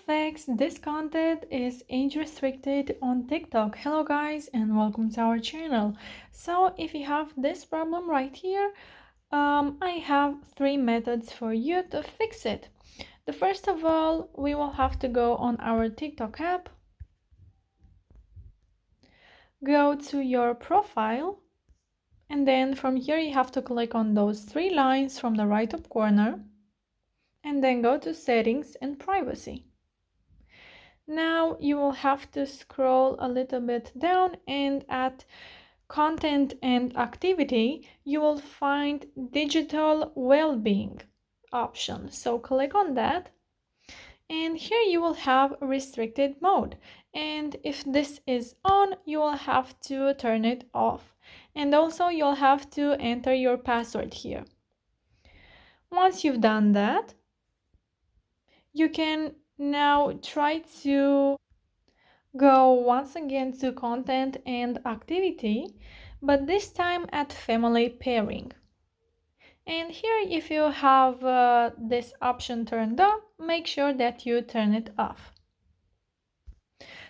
Flex, this content is age restricted on TikTok. Hello guys and welcome to our channel. So if you have this problem right here, I have three methods for you to fix it. The first of all, we will have to go on our TikTok app, go to your profile, and then from here you have to click on those three lines from the right top corner, and then go to settings and privacy. Now you will have to scroll a little bit down, and at content and activity you will find digital well-being option. So click on that, and here you will have restricted mode, and if this is on you will have to turn it off, and also you'll have to enter your password here. Once you've done that, you can now try to go once again to content and activity, but this time at family pairing. And here, if you have this option turned on, make sure that you turn it off.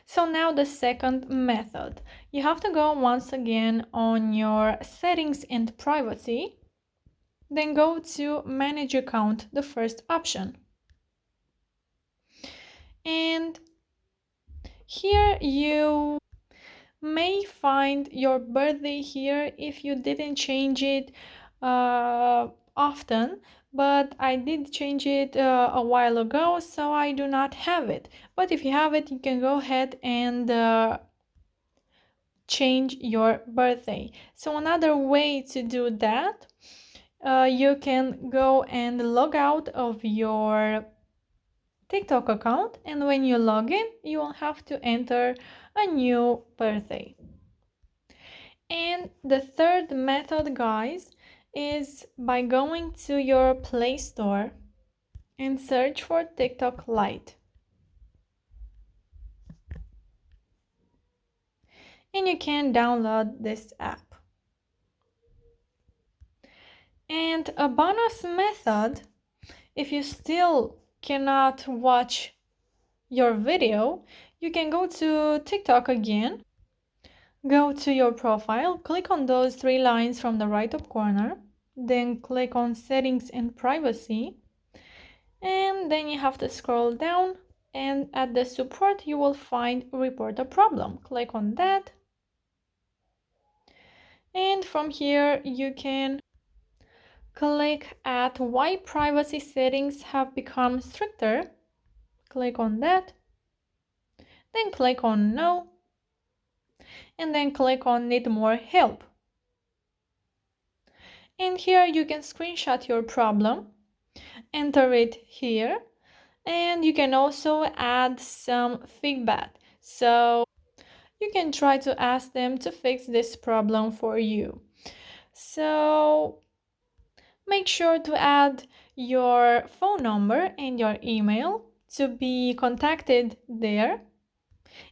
So now the second method, you have to go once again on your settings and privacy, then go to manage account, the first option. And here you may find your birthday here if you didn't change it often, but I did change it a while ago, so I do not have it. But if you have it, you can go ahead and change your birthday. So another way to do that, you can go and log out of your TikTok account, and when you log in you will have to enter a new birthday. And the third method, guys, is by going to your Play Store and search for TikTok Lite. And you can download this app. And a bonus method, if you still cannot watch your video, you can go to TikTok again, go to your profile, click on those three lines from the right top corner, then click on settings and privacy, and then you have to scroll down, and at the support you will find report a problem. Click on that, and from here you can click at why privacy settings have become stricter. Click on that, then click on no, and then click on need more help. And here you can screenshot your problem, enter it here, and you can also add some feedback. So you can try to ask them to fix this problem for you. So make sure to add your phone number and your email to be contacted there,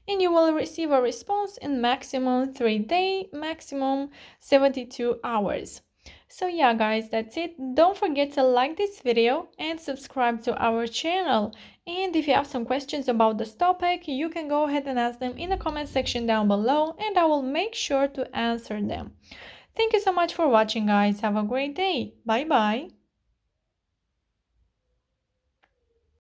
and you will receive a response in maximum 3 days, maximum 72 hours. So yeah guys, that's it. Don't forget to like this video and subscribe to our channel. And if you have some questions about this topic, you can go ahead and ask them in the comment section down below, and I will make sure to answer them. Thank you so much for watching, guys. Have a great day. Bye bye.